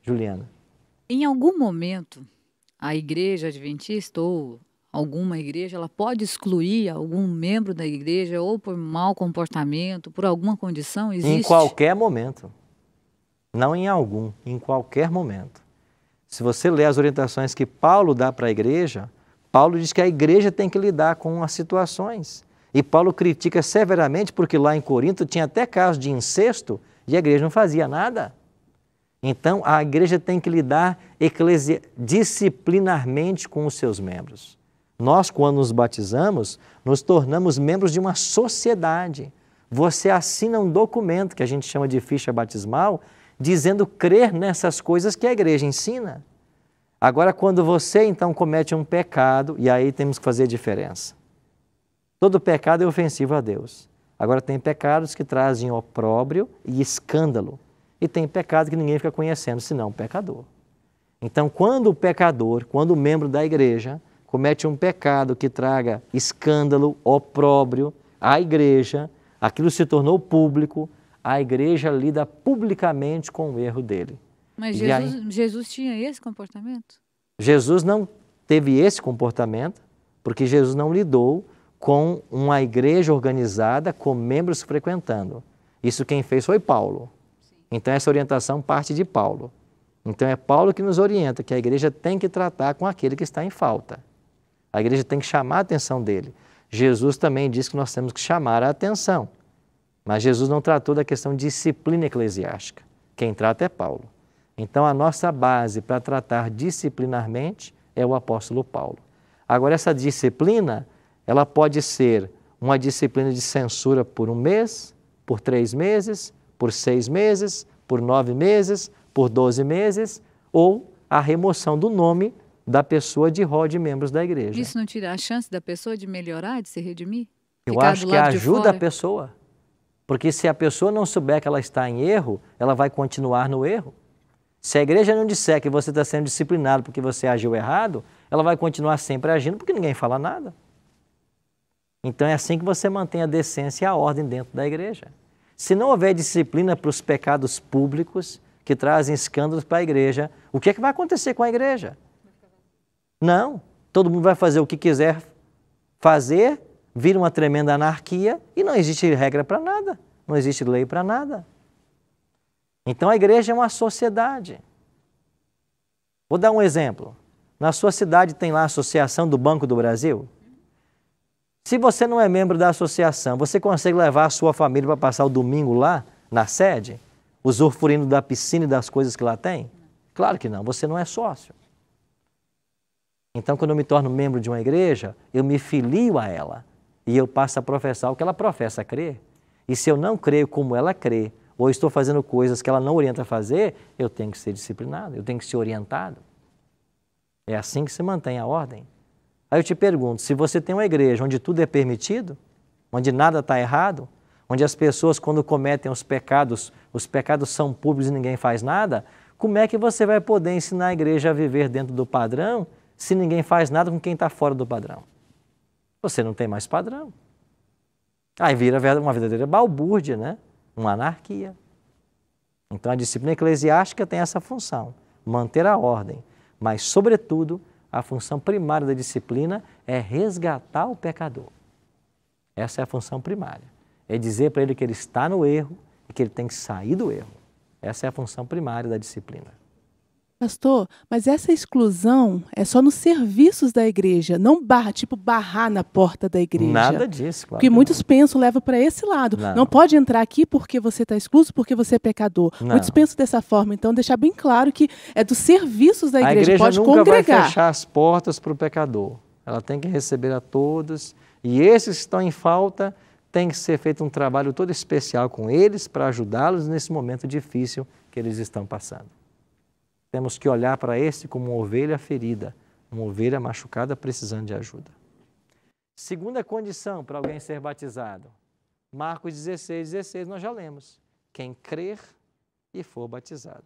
Juliana. Em algum momento, a igreja adventista ou alguma igreja, ela pode excluir algum membro da igreja ou por mau comportamento, por alguma condição? Em Existe? qualquer momento. Não em algum, em qualquer momento. Se você ler as orientações que Paulo dá para a igreja, Paulo diz que a igreja tem que lidar com as situações. E Paulo critica severamente porque lá em Corinto tinha até casos de incesto e a igreja não fazia nada. Então, a igreja tem que lidar disciplinarmente com os seus membros. Nós, quando nos batizamos, nos tornamos membros de uma sociedade. Você assina um documento que a gente chama de ficha batismal, dizendo crer nessas coisas que a igreja ensina. Agora, quando você, então, comete um pecado, e aí temos que fazer a diferença. Todo pecado é ofensivo a Deus. Agora, tem pecados que trazem opróbrio e escândalo. E tem pecado que ninguém fica conhecendo, senão o pecador. Então, quando o pecador, quando o membro da igreja comete um pecado que traga escândalo, opróbrio à igreja, aquilo se tornou público, a igreja lida publicamente com o erro dele. Mas E aí, Jesus tinha esse comportamento? Jesus não teve esse comportamento, porque Jesus não lidou com uma igreja organizada, com membros frequentando. Isso quem fez foi Paulo. Então, essa orientação parte de Paulo. Então, é Paulo que nos orienta que a igreja tem que tratar com aquele que está em falta. A igreja tem que chamar a atenção dele. Jesus também diz que nós temos que chamar a atenção. Mas Jesus não tratou da questão de disciplina eclesiástica. Quem trata é Paulo. Então, a nossa base para tratar disciplinarmente é o apóstolo Paulo. Agora, essa disciplina, ela pode ser uma disciplina de censura por 1 mês, por 3 meses, por 6 meses, por 9 meses, por 12 meses, ou a remoção do nome da pessoa de rol de membros da igreja. Isso não tira a chance da pessoa de melhorar, de se redimir? Eu Ficar acho do que lado de ajuda a fora? pessoa. Porque se a pessoa não souber que ela está em erro, ela vai continuar no erro. Se a igreja não disser que você está sendo disciplinado porque você agiu errado, ela vai continuar sempre agindo porque ninguém fala nada. Então é assim que você mantém a decência e a ordem dentro da igreja. Se não houver disciplina para os pecados públicos que trazem escândalos para a igreja, o que é que vai acontecer com a igreja? Não, todo mundo vai fazer o que quiser fazer, vira uma tremenda anarquia e não existe regra para nada, não existe lei para nada. Então a igreja é uma sociedade. Vou dar um exemplo. Na sua cidade tem lá a Associação do Banco do Brasil? Se você não é membro da associação, você consegue levar a sua família para passar o domingo lá, na sede, usufruindo da piscina e das coisas que lá tem? Claro que não, você não é sócio. Então, quando eu me torno membro de uma igreja, eu me filio a ela e eu passo a professar o que ela professa crer. E se eu não creio como ela crê, ou estou fazendo coisas que ela não orienta a fazer, eu tenho que ser disciplinado, eu tenho que ser orientado. É assim que se mantém a ordem. Aí eu te pergunto, se você tem uma igreja onde tudo é permitido, onde nada está errado, onde as pessoas, quando cometem os pecados são públicos e ninguém faz nada, como é que você vai poder ensinar a igreja a viver dentro do padrão se ninguém faz nada com quem está fora do padrão? Você não tem mais padrão. Aí vira uma verdadeira balbúrdia, né? Uma anarquia. Então a disciplina eclesiástica tem essa função, manter a ordem, mas, sobretudo, a função primária da disciplina é resgatar o pecador. Essa é a função primária. É dizer para ele que ele está no erro e que ele tem que sair do erro. Essa é a função primária da disciplina. Pastor, mas essa exclusão é só nos serviços da igreja, não barrar na porta da igreja. Nada disso, claro. Porque muitos pensam, levam para esse lado. Não pode entrar aqui porque você está excluso, porque você é pecador. Não. Muitos pensam dessa forma. Então, deixar bem claro que é dos serviços da igreja. A igreja pode nunca congregar. vai fechar as portas para o pecador. Ela tem que receber a todos. E esses que estão em falta, tem que ser feito um trabalho todo especial com eles para ajudá-los nesse momento difícil que eles estão passando. Temos que olhar para esse como uma ovelha ferida, uma ovelha machucada precisando de ajuda. Segunda condição para alguém ser batizado. Marcos 16, nós já lemos. Quem crer e for batizado.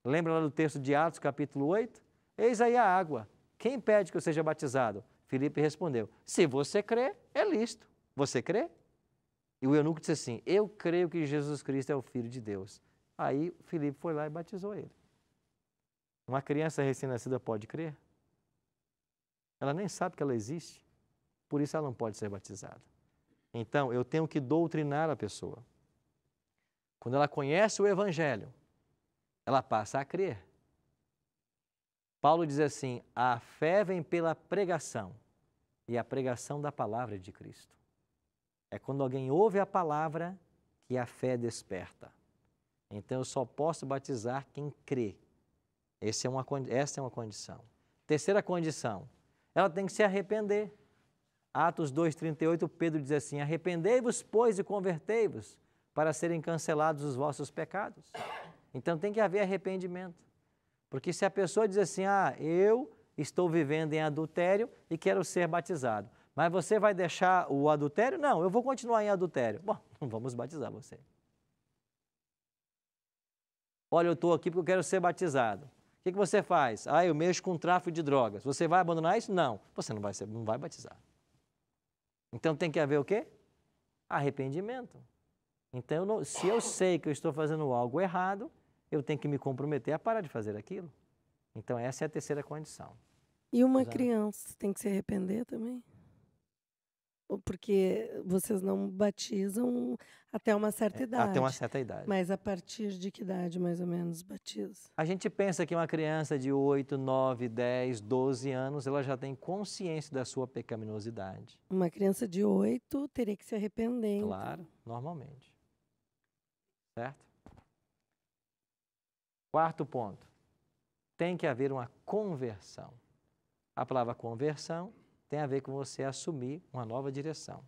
Lembra lá do texto de Atos, capítulo 8? Eis aí a água. Quem pede que eu seja batizado? Filipe respondeu, se você crer, é lícito. Você crê? E o eunuco disse assim, eu creio que Jesus Cristo é o Filho de Deus. Aí Filipe foi lá e batizou ele. Uma criança recém-nascida pode crer? Ela nem sabe que ela existe, por isso ela não pode ser batizada. Então, eu tenho que doutrinar a pessoa. Quando ela conhece o Evangelho, ela passa a crer. Paulo diz assim, a fé vem pela pregação, e a pregação da palavra de Cristo. É quando alguém ouve a palavra que a fé desperta. Então, eu só posso batizar quem crê. Essa é uma condição. Terceira condição, ela tem que se arrepender. Atos 2,38, Pedro diz assim, arrependei-vos, pois, e convertei-vos, para serem cancelados os vossos pecados. Então, tem que haver arrependimento. Porque se a pessoa diz assim, eu estou vivendo em adultério e quero ser batizado, mas você vai deixar o adultério? Não, eu vou continuar em adultério. Bom, não vamos batizar você. Olha, eu estou aqui porque eu quero ser batizado. O que você faz? Eu mexo com tráfico de drogas. Você vai abandonar isso? Não. Você não vai batizar. Então tem que haver o quê? Arrependimento. Então, se eu sei que eu estou fazendo algo errado, eu tenho que me comprometer a parar de fazer aquilo. Então essa é a terceira condição. E uma criança tem que se arrepender também? Porque vocês não batizam até uma certa idade. Até uma certa idade. Mas a partir de que idade, mais ou menos, batiza? A gente pensa que uma criança de 8, 9, 10, 12 anos, ela já tem consciência da sua pecaminosidade. Uma criança de 8 teria que se arrepender. Claro, normalmente. Certo? Quarto ponto. Tem que haver uma conversão. A palavra conversão tem a ver com você assumir uma nova direção.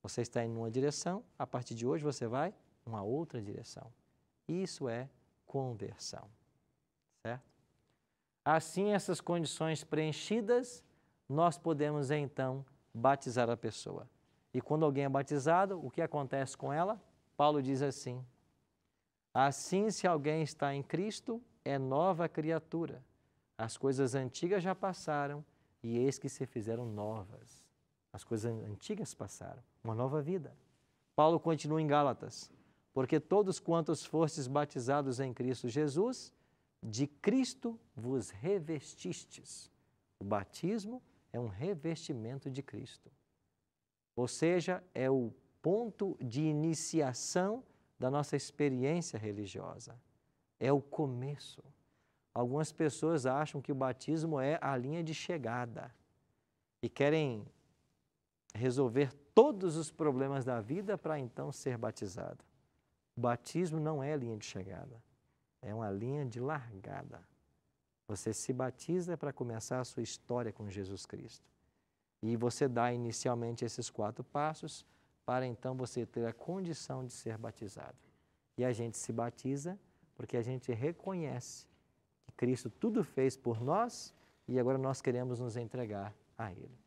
Você está indo numa direção, a partir de hoje você vai em uma outra direção. Isso é conversão. Certo? Assim, essas condições preenchidas, nós podemos então batizar a pessoa. E quando alguém é batizado, o que acontece com ela? Paulo diz assim, assim, se alguém está em Cristo, é nova criatura. As coisas antigas já passaram e eis que se fizeram novas. As coisas antigas passaram, uma nova vida. Paulo continua em Gálatas, porque todos quantos fostes batizados em Cristo Jesus, de Cristo vos revestistes. O batismo é um revestimento de Cristo. Ou seja, é o ponto de iniciação da nossa experiência religiosa. É o começo. Algumas pessoas acham que o batismo é a linha de chegada e querem resolver todos os problemas da vida para então ser batizado. O batismo não é linha de chegada, é uma linha de largada. Você se batiza para começar a sua história com Jesus Cristo. E você dá inicialmente esses 4 passos para então você ter a condição de ser batizado. E a gente se batiza porque a gente reconhece que Cristo tudo fez por nós e agora nós queremos nos entregar a Ele.